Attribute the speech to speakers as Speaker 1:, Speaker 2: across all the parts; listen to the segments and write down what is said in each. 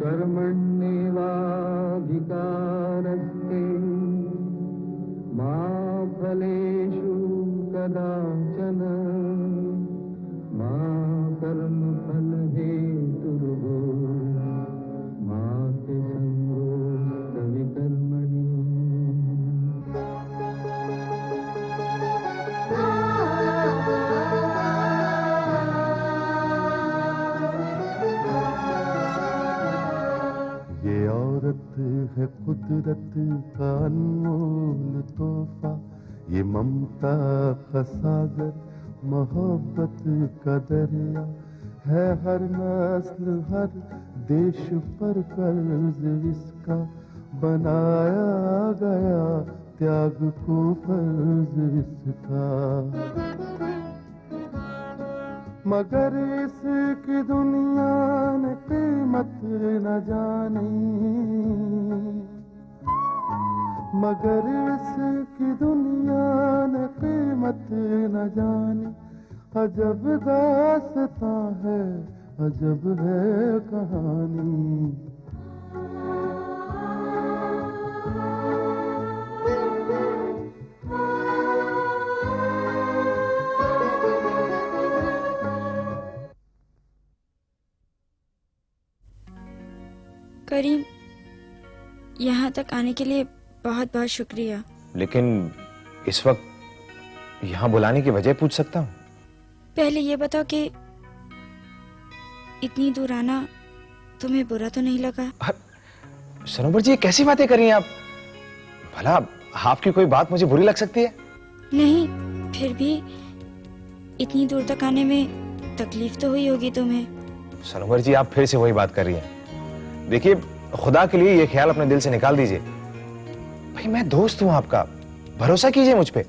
Speaker 1: कर्मण्येवाधिकारस्ते मा फलेषु कदाचन मा कर्मफलहेतुर्भो मा ते सङ्गोऽस्त्वविकर्मणि।
Speaker 2: ये औरत है कुदरत का अनमोल तोहफा, ये ममता का सागर, मोहब्बत का दरिया है। हर नस्ल हर देश पर कर्ज इसका बनाया गया, त्याग को फर्ज इसका। मगर इसकी दुनिया ने कीमत न जानी, मगर इसकी दुनिया ने कीमत न जानी। अजब दास्तां है, अजब है कहानी।
Speaker 3: करीम, यहाँ तक आने के लिए बहुत बहुत शुक्रिया।
Speaker 4: लेकिन इस वक्त यहाँ बुलाने की वजह पूछ सकता हूँ?
Speaker 3: पहले ये बताओ कि इतनी दूर आना तुम्हें बुरा तो नहीं लगा?
Speaker 4: सनोबर जी, कैसी बातें कर रही हैं आप? भला आपकी कोई बात मुझे बुरी लग सकती है?
Speaker 3: नहीं, फिर भी इतनी दूर तक आने में तकलीफ तो हुई होगी तुम्हें।
Speaker 4: सनोबर जी, आप फिर से वही बात कर रही हैं। देखिए, खुदा के लिए ये ख्याल अपने दिल से निकाल दीजिए। भाई, मैं दोस्त हूं आपका, भरोसा कीजिए मुझ पे।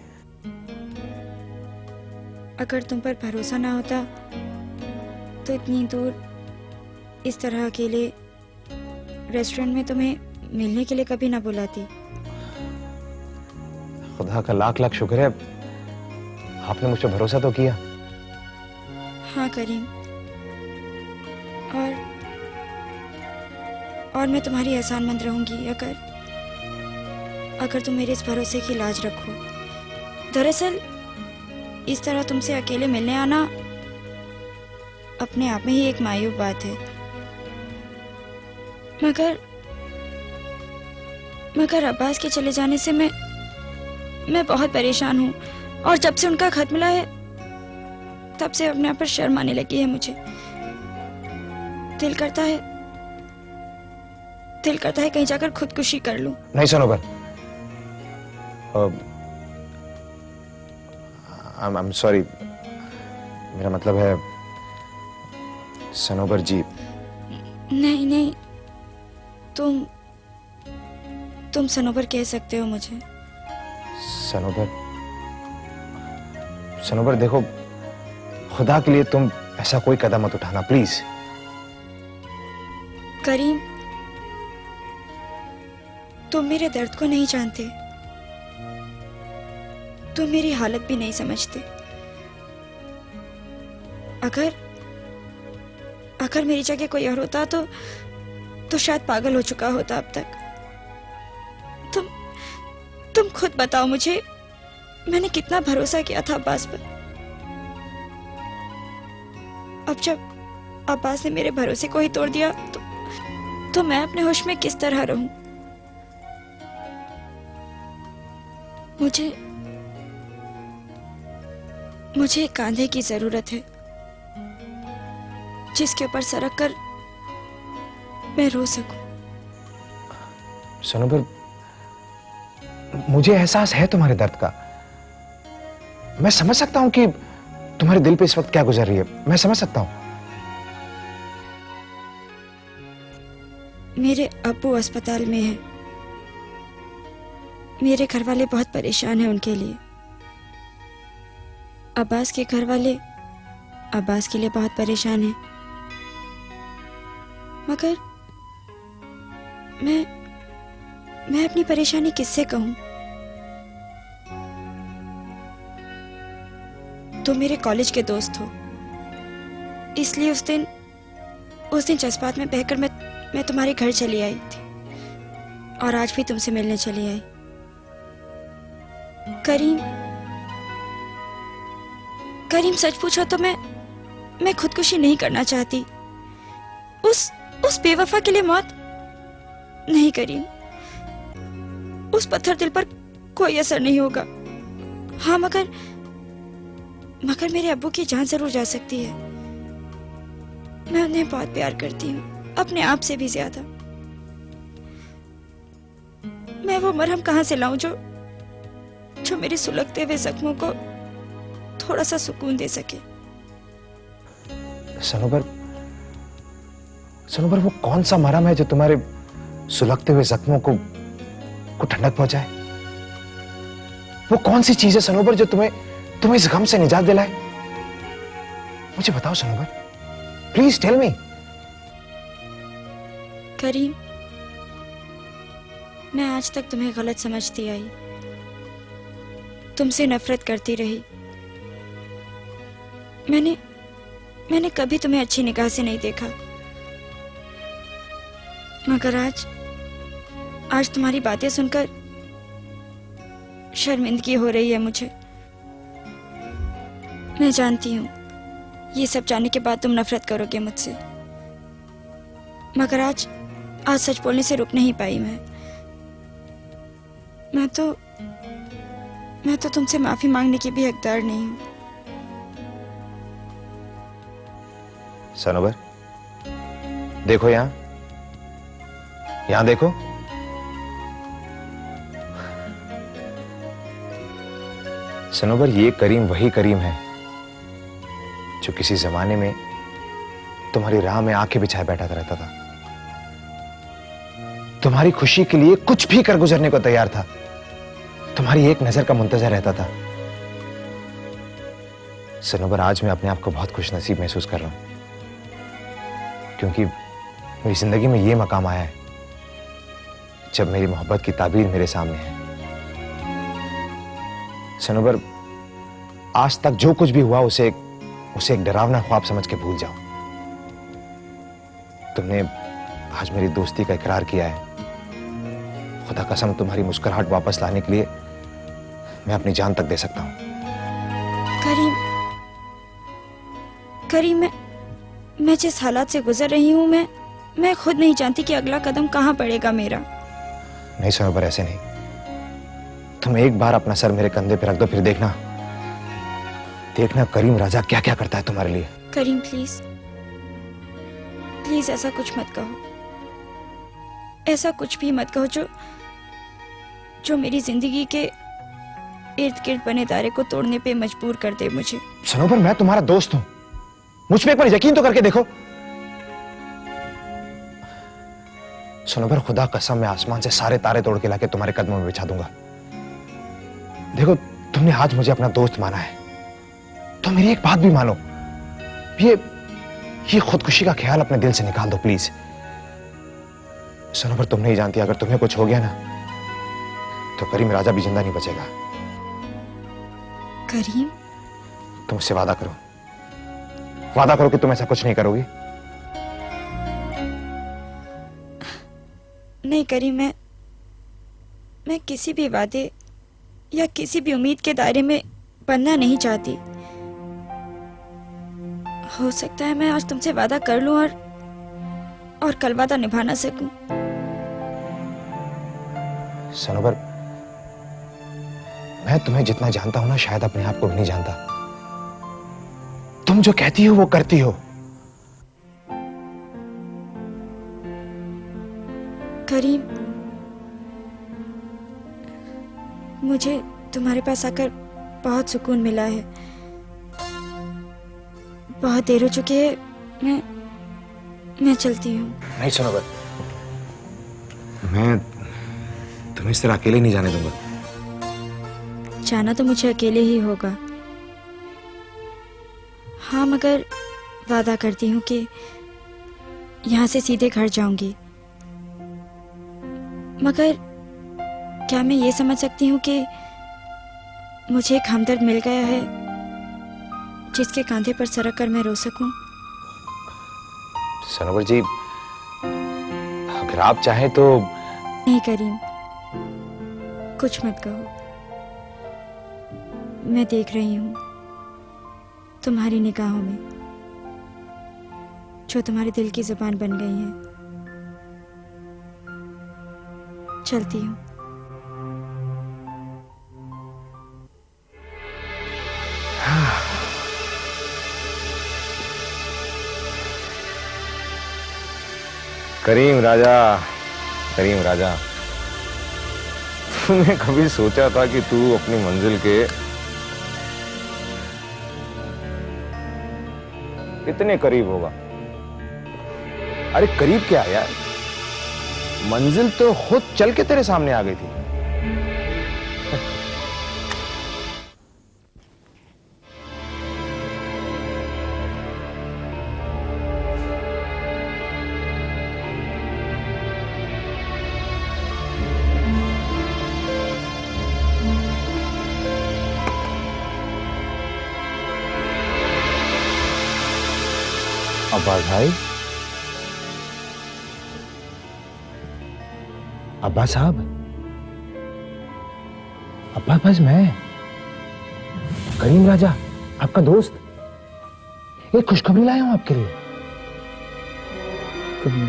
Speaker 3: अगर तुम पर भरोसा ना होता तो इतनी दूर इस तरह अकेले रेस्टोरेंट में तुम्हें मिलने के लिए कभी ना बुलाती।
Speaker 4: खुदा का लाख लाख शुक्र है, आपने मुझ पे भरोसा तो किया।
Speaker 3: हाँ करीम, और मैं तुम्हारी एहसानमंद रहूंगी अगर तुम मेरे इस भरोसे की लाज रखो। दरअसल इस तरह तुमसे अकेले मिलने आना अपने आप में ही एक मायूब बात है। मगर अब्बास के चले जाने से मैं बहुत परेशान हूँ, और जब से उनका खत मिला है तब से अपने आप पर शर्म आने लगी है मुझे। दिल करता है कहीं जाकर खुदकुशी कर लूं।
Speaker 4: नहीं सनोबर, I'm sorry, मेरा मतलब है सनोबर जी।
Speaker 3: नहीं, तुम सनोबर कह सकते हो मुझे।
Speaker 4: सनोबर देखो, खुदा के लिए तुम ऐसा कोई कदम मत उठाना प्लीज।
Speaker 3: करीम, तुम मेरे दर्द को नहीं जानते, तुम मेरी हालत भी नहीं समझते। अगर मेरी जगह कोई और होता तो शायद पागल हो चुका होता अब तक। तुम खुद बताओ मुझे, मैंने कितना भरोसा किया था अब्बास पर। अब जब अब्बास ने मेरे भरोसे को ही तोड़ दिया तो मैं अपने होश में किस तरह रहूं? मुझे एक कांधे की जरूरत है जिसके ऊपर सरक कर मैं रो सकूं।
Speaker 4: सनोबर, मुझे एहसास है तुम्हारे दर्द का। मैं समझ सकता हूं कि तुम्हारे दिल पे इस वक्त क्या गुजर रही है। मैं समझ सकता हूं।
Speaker 3: मेरे अब्बू अस्पताल में हैं। मेरे घर वाले बहुत परेशान हैं उनके लिए। अब्बास के घर वाले अब्बास के लिए बहुत परेशान हैं। मगर मैं अपनी परेशानी किससे कहूं? तुम मेरे कॉलेज के दोस्त हो, इसलिए उस दिन जज्बात में बहकर मैं मैं तुम्हारे घर चली आई थी और आज भी तुमसे मिलने चली आई। करीम, करीम सच पूछो तो मैं खुदकुशी नहीं करना चाहती। उस बेवफा के लिए मौत नहीं करीम, उस पत्थर दिल पर कोई असर नहीं होगा। हाँ मगर मेरे अब्बू की जान जरूर जा सकती है। मैं उन्हें बहुत प्यार करती हूँ, अपने आप से भी ज्यादा। मैं वो मरहम कहाँ से लाऊं जो मेरे सुलगते हुए जख्मों को थोड़ा सा सुकून दे सके।
Speaker 4: सनोबर वो कौन सा मरहम है जो तुम्हारे सुलगते हुए जख्मों को ठंडक पहुंचाए? वो कौन सी चीज है सनोबर जो तुम्हें इस गम से निजात दिलाए? मुझे बताओ सनोबर, प्लीज टेल मी।
Speaker 3: करीम, मैं आज तक तुम्हें गलत समझती आई, तुमसे नफरत करती रही। मैंने कभी तुम्हें अच्छी निगाह से नहीं देखा, मगर आज तुम्हारी बातें सुनकर शर्मिंदगी हो रही है मुझे। मैं जानती हूँ ये सब जानने के बाद तुम नफरत करोगे मुझसे, मगर आज सच बोलने से रुक नहीं पाई मैं तो तुमसे माफी मांगने की भी हकदार नहीं हूँ।
Speaker 4: सनोबर, देखो यहां देखो। सनोबर, ये करीम वही करीम है जो किसी जमाने में तुम्हारी राह में आंखें बिछाए बैठा रहता था, तुम्हारी खुशी के लिए कुछ भी कर गुजरने को तैयार था, तुम्हारी एक नजर का मुंतजर रहता था। सनोबर, आज मैं अपने आप को बहुत खुशनसीब महसूस कर रहा हूं, क्योंकि मेरी जिंदगी में यह मकाम आया है जब मेरी मोहब्बत की ताबीर मेरे सामने है। सनोबर, आज तक जो कुछ भी हुआ उसे एक डरावना ख्वाब समझ के भूल जाओ। तुमने आज मेरी दोस्ती का इकरार किया है। खुदा कसम, तुम्हारी मुस्कुराहट वापस लाने के लिए मैं अपनी जान तक दे सकता हूं।
Speaker 3: करीम, मैं जिस हालात से गुजर रही हूं, मैं खुद नहीं जानती कि अगला कदम कहां पड़ेगा मेरा।
Speaker 4: नहीं सनोबर, ऐसे नहीं। तुम एक बार अपना सर मेरे कंधे पे रख दो, फिर देखना करीम राजा क्या क्या करता है तुम्हारे लिए।
Speaker 3: करीम, प्लीज ऐसा कुछ मत कहो, ऐसा कुछ भी मत कहो जो मेरी जिंदगी के इर्द गिर्द बने दायरे को तोड़ने पे मजबूर कर दे मुझे।
Speaker 4: सनोबर, मैं तुम्हारा दोस्त हूं, मुझ पे एक बार यकीन तो करके देखो। सनोबर, खुदा कसम, मैं आसमान से सारे तारे तोड़ के लाके तुम्हारे कदमों में बिछा दूंगा। देखो, तुमने आज मुझे अपना दोस्त माना है, तो मेरी एक बात भी मानो, ये खुदकुशी का ख्याल अपने दिल से निकाल दो प्लीज। सनोबर, तुम नहीं जानती, अगर तुम्हें कुछ हो गया ना तो करीम राजा भी जिंदा नहीं बचेगा।
Speaker 3: करीम,
Speaker 4: तुम मुझसे वादा करो कि तुम ऐसा कुछ नहीं करोगी।
Speaker 3: नहीं करीम, मैं किसी भी वादे या किसी भी उम्मीद के दायरे में बनना नहीं चाहती। हो सकता है मैं आज तुमसे वादा कर लूं और कल वादा निभा ना सकूं।
Speaker 4: सनोबर, मैं तुम्हें जितना जानता हूं ना, शायद अपने आप को भी नहीं जानता। तुम जो कहती हो वो करती हो।
Speaker 3: करीम, मुझे तुम्हारे पास आकर बहुत सुकून मिला है। बहुत देर हो चुकी है, मैं चलती हूँ।
Speaker 4: नहीं सनोबर, मैं तुम्हें इस तरह अकेले नहीं जाने दूंगा।
Speaker 3: जाना तो मुझे अकेले ही होगा, हाँ, मगर वादा करती हूँ कि यहाँ से सीधे घर जाऊंगी। मगर क्या मैं ये समझ सकती हूँ कि मुझे एक हमदर्द मिल गया है जिसके कांधे पर सरक कर मैं रो सकूं?
Speaker 4: सनोबर जी, अगर आप चाहें तो।
Speaker 3: नहीं करीम, कुछ मत कहो। मैं देख रही हूं तुम्हारी निगाहों में जो तुम्हारे दिल की जुबान बन गई है। चलती हूं।
Speaker 4: करीम राजा, करीम राजा, तूने कभी सोचा था कि तू अपनी मंजिल के कितने करीब होगा? अरे करीब क्या यार, मंजिल तो खुद चल के तेरे सामने आ गई थी। अब्बास भाई, अब्बास साहब, अब्बास भाई, मैं करीम राजा, आपका दोस्त, एक खुशखबरी लाया हूं आपके लिए।
Speaker 1: कभी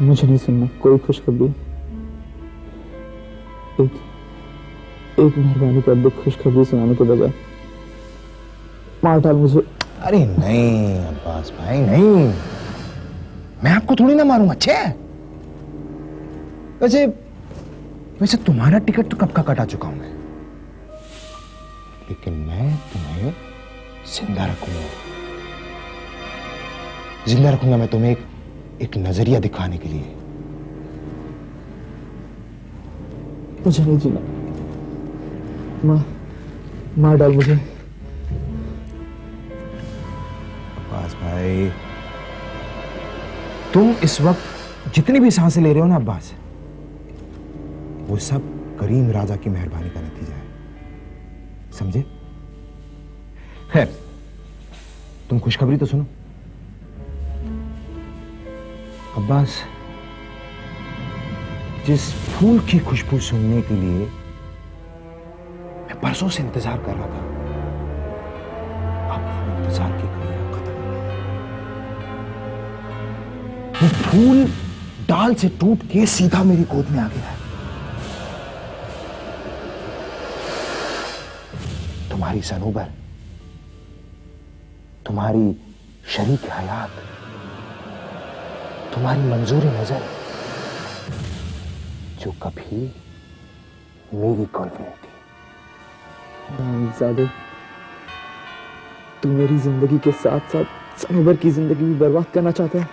Speaker 1: मुझे नहीं सुनना कोई खुशखबरी। एक मेहरबानी कर दो, खुशखबरी सुनाने के बजाय मार डाल मुझे।
Speaker 4: अरे नहीं अब्बास भाई, नहीं, मैं आपको थोड़ी ना मारूंगा। अच्छे, वैसे वैसे तुम्हारा टिकट तो कब का कटा चुका हूं मैं, लेकिन मैं तुम्हें जिंदा रखूंगा। जिंदा रखूंगा मैं तुम्हें एक नजरिया दिखाने के लिए।
Speaker 1: मुझे नहीं जीना, मार डाल मुझे।
Speaker 4: अब्बास भाई, तुम इस वक्त जितनी भी सांसें ले रहे हो ना अब्बास, वो सब करीम राजा की मेहरबानी का नतीजा है, समझे? खैर, तुम खुशखबरी तो सुनो। अब्बास, जिस फूल की खुशबू सुनने के लिए मैं परसों से इंतजार कर रहा था, अब वो इंतजार की घड़ियां खत्म हो गई। वो फूल डाल से टूट के सीधा मेरी गोद में आ गया है। तुम्हारी सनूबर, तुम्हारी शरीक हयात, तुम्हारी मंजूरी नजर, जो कभी मेरी कॉन्फिडेंट थी।
Speaker 1: ज़्यादा तू मेरी जिंदगी के साथ साथ सनोबर की जिंदगी भी बर्बाद करना चाहता है।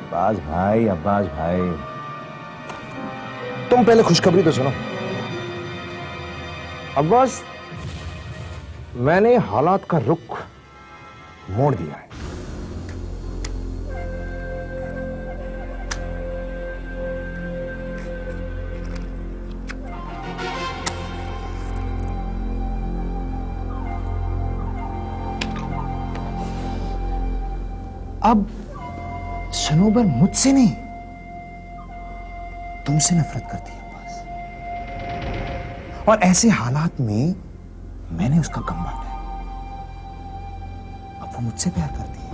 Speaker 4: अब्बास भाई, अब्बास भाई, तुम पहले खुशखबरी तो सुनो। अब्बास, मैंने हालात का रुख मोड़ दिया है। अब सनोबर मुझसे नहीं, तुमसे नफरत करती है अब्बास, और ऐसे हालात में मैंने उसका गम बांटा है। अब वो मुझसे प्यार करती है,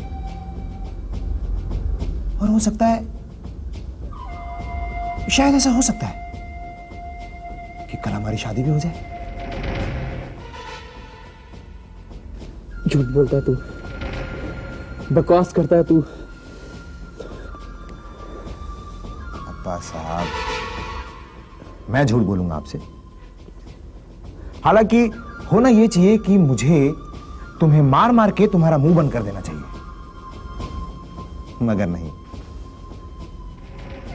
Speaker 4: और हो सकता है, शायद ऐसा हो सकता है कि कल हमारी शादी भी हो जाए।
Speaker 1: झूठ बोलता है तू, बकवास करता है तू।
Speaker 4: अब्बास साहब, मैं झूठ बोलूंगा आपसे? हालांकि होना यह चाहिए कि मुझे तुम्हें मार मार के तुम्हारा मुंह बंद कर देना चाहिए, मगर नहीं,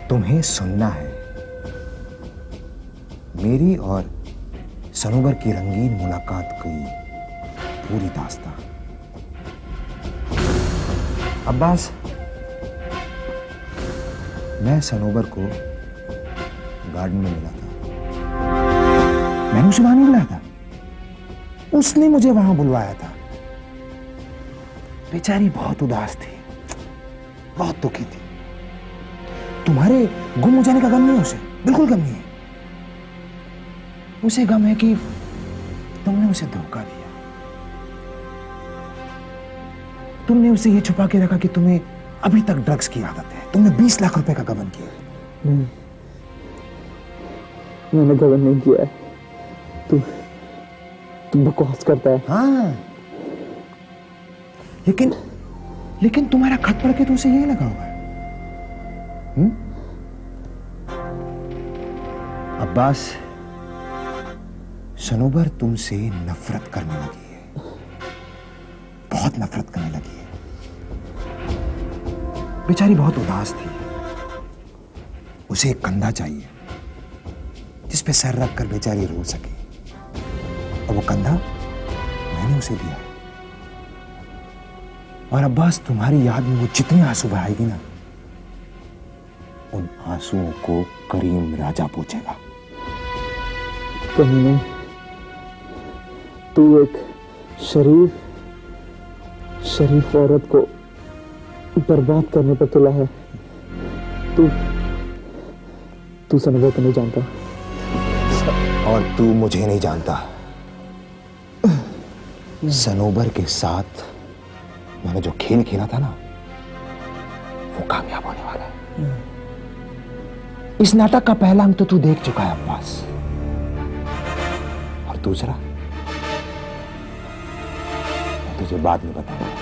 Speaker 4: तुम्हें सुनना है मेरी और सनोबर की रंगीन मुलाकात की पूरी दास्तान। अब्बास, मैं सनोबर को गार्डन में मिला था। मैंने उसे वहां नहीं बुलाया था, उसने मुझे वहां बुलवाया था। बेचारी बहुत उदास थी, बहुत दुखी थी। तुम्हारे गुम हो जाने का गम नहीं है उसे, बिल्कुल गम नहीं है। उसे गम है कि तुमने उसे धोखा दिया। तुमने उसे ये छुपा के रखा कि तुम्हें अभी तक ड्रग्स की आदत है। तुमने 20 लाख रुपए का गबन किया।
Speaker 1: नहीं, मैंने गबन नहीं किया है। तू बकवास करता है।
Speaker 4: हाँ, लेकिन तुम्हारा खत पढ़ के तो उसे यही लगा हुआ है। अब्बास, सनोबर तुमसे नफरत करने लगी है, बहुत नफरत करने लगी है। बेचारी बहुत उदास थी। उसे एक कंधा चाहिए जिस पे सर रख कर बेचारी रो सके, और वो कंधा मैंने उसे दिया। और अब्बास, तुम्हारी याद में वो जितने आंसू बहाएगी ना, उन आंसुओं को करीम राजा पूछेगा।
Speaker 1: कहीं नहीं, तू एक शरीफ औरत को बर्बाद करने पर तुला है। तू सनोबर को नहीं जानता,
Speaker 4: और तू मुझे नहीं जानता। सनोबर के साथ मैंने जो खेल खेला था ना, वो कामयाब होने वाला है। इस नाटक का पहला अंक तो तू देख चुका है अब्बास, और दूसरा मैं तुझे बाद में बताऊंगा।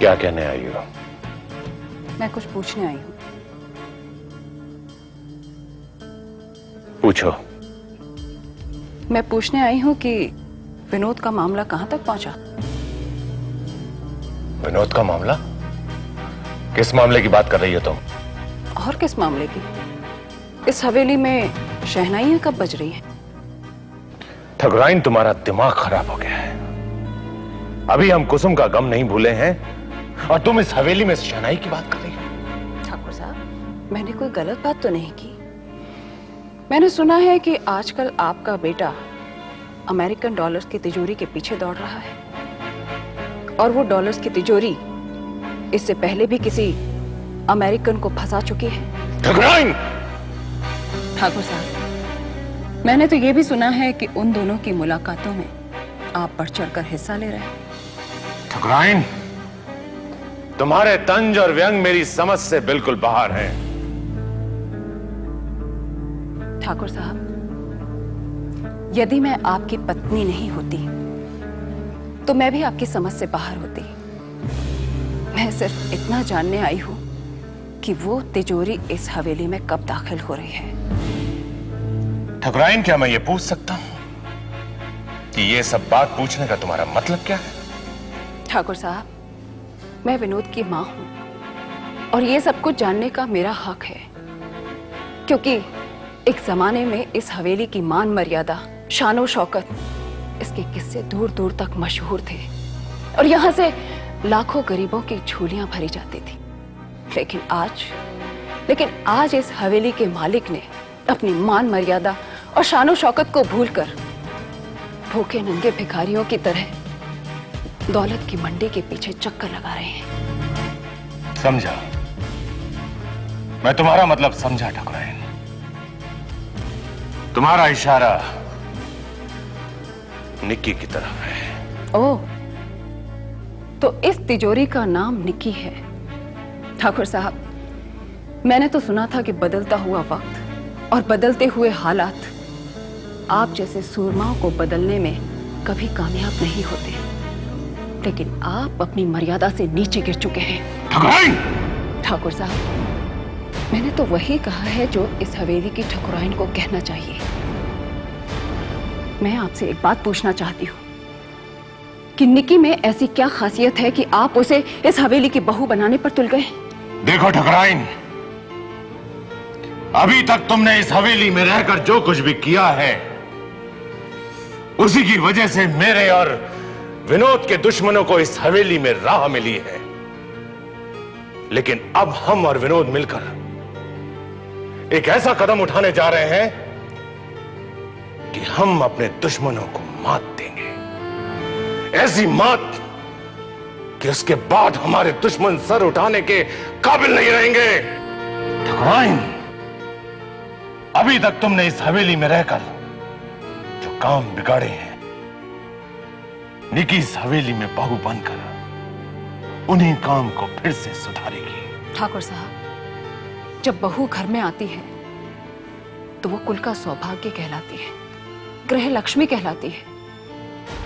Speaker 5: क्या कहने आई हो?
Speaker 6: मैं कुछ पूछने आई हूं।
Speaker 5: पूछो।
Speaker 6: मैं पूछने आई हूं कि विनोद का मामला कहां तक पहुंचा?
Speaker 5: विनोद का मामला? किस मामले की बात कर रही हो तुम?
Speaker 6: और किस मामले की? इस हवेली में शहनाइयां कब बज रही हैं?
Speaker 5: ठकुराइन, तुम्हारा दिमाग खराब हो गया है। अभी हम कुसुम का गम नहीं भूले हैं और तुम इस हवेली में शहनाई की बात कर रही हो।
Speaker 6: ठाकुर साहब, मैंने कोई गलत बात तो नहीं की। मैंने सुना है कि आजकल आपका बेटा अमेरिकन डॉलर्स की तिजोरी के पीछे दौड़ रहा है, और वो डॉलर्स की तिजोरी इससे पहले भी किसी अमेरिकन को फंसा चुकी है।
Speaker 5: ठकुराइन!
Speaker 6: ठाकुर साहब, मैंने तो ये भी सुना है कि उन दोनों की मुलाकातों में आप बढ़ चढ़कर हिस्सा ले रहे हैं।
Speaker 5: ठकुराइन, तुम्हारे तंज और व्यंग मेरी समझ से बिल्कुल बाहर हैं।
Speaker 6: ठाकुर साहब, यदि मैं आपकी पत्नी नहीं होती तो मैं भी आपकी समझ से बाहर होती। मैं सिर्फ इतना जानने आई हूं कि वो तिजोरी इस हवेली में कब दाखिल हो रही है।
Speaker 5: ठकुराइन, क्या मैं ये पूछ सकता हूं कि ये सब बात पूछने का तुम्हारा मतलब क्या है?
Speaker 6: ठाकुर साहब, मैं विनोद की मां हूं और ये सब कुछ जानने का मेरा हक है, क्योंकि एक जमाने में इस हवेली की मान मर्यादा, शानो शौकत, इसके किस्से दूर दूर तक मशहूर थे और यहां से लाखों गरीबों की झोलियां भरी जाती थी। लेकिन आज इस हवेली के मालिक ने अपनी मान मर्यादा और शानो शौकत को भूलकर भूखे नंगे भिखारियों की तरह दौलत की मंडी के पीछे चक्कर लगा रहे हैं।
Speaker 5: समझा, मैं तुम्हारा मतलब समझा ठकुराइन। तुम्हारा इशारा निक्की की तरफ है।
Speaker 6: ओह, तो इस तिजोरी का नाम निक्की है। ठाकुर साहब, मैंने तो सुना था कि बदलता हुआ वक्त और बदलते हुए हालात आप जैसे सूरमाओं को बदलने में कभी कामयाब नहीं होते, लेकिन आप अपनी मर्यादा से नीचे गिर चुके हैं। ठाकुर साहब, मैंने तो वही कहा है जो इस हवेली की ठकुराइन को कहना चाहिए। मैं आपसे एक बात पूछना चाहती हूँ कि निकी में ऐसी क्या खासियत है कि आप उसे इस हवेली की बहू बनाने पर तुल गए?
Speaker 5: देखो ठकुराइन, अभी तक तुमने इस हवेली में रहकर जो कुछ भी किया है, उसी की वजह से मेरे और विनोद के दुश्मनों को इस हवेली में राह मिली है। लेकिन अब हम और विनोद मिलकर एक ऐसा कदम उठाने जा रहे हैं कि हम अपने दुश्मनों को मात देंगे, ऐसी मात कि उसके बाद हमारे दुश्मन सर उठाने के काबिल नहीं रहेंगे। ठकुराइन, अभी तक तुमने इस हवेली में रहकर जो काम बिगाड़े हैं, निकी इस हवेली में बहू बनकर उन्हीं काम को फिर से सुधारेगी।
Speaker 6: ठाकुर साहब, जब बहू घर में आती है तो वो कुल का सौभाग्य कहलाती है, गृह लक्ष्मी कहलाती है।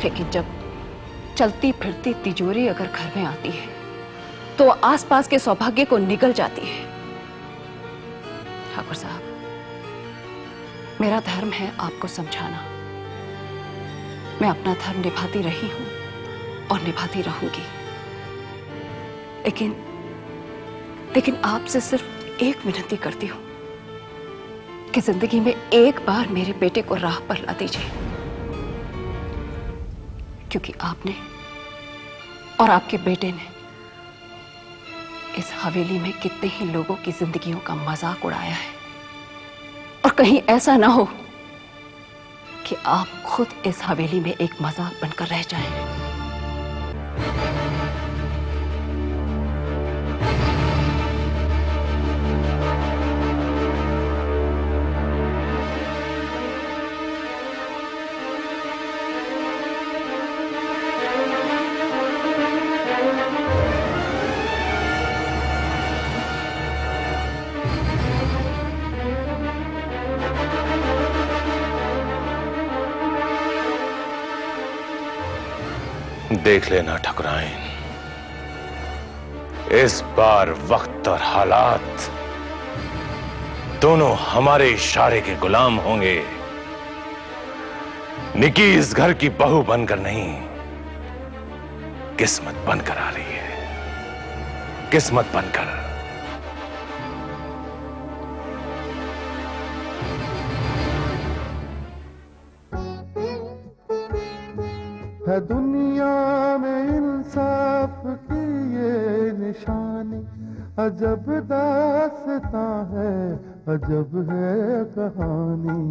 Speaker 6: लेकिन जब चलती फिरती तिजोरी अगर घर में आती है तो आसपास के सौभाग्य को निगल जाती है। ठाकुर साहब, मेरा धर्म है आपको समझाना। मैं अपना धर्म निभाती रही हूं और निभाती रहूंगी, लेकिन आपसे सिर्फ एक विनती करती हूं कि जिंदगी में एक बार मेरे बेटे को राह पर ला दीजिए, क्योंकि आपने और आपके बेटे ने इस हवेली में कितने ही लोगों की जिंदगियों का मजाक उड़ाया है। और कहीं ऐसा ना हो कि आप खुद इस हवेली में एक मजाक बनकर रह जाएं।
Speaker 5: देख लेना ठकुराइन, इस बार वक्त और हालात दोनों हमारे इशारे के गुलाम होंगे। निकी इस घर की बहू बनकर नहीं, किस्मत बनकर आ रही है, किस्मत बनकर।
Speaker 2: है दुनिया में इंसाफ की ये निशानी, अजब दास्तां है, अजब है कहानी।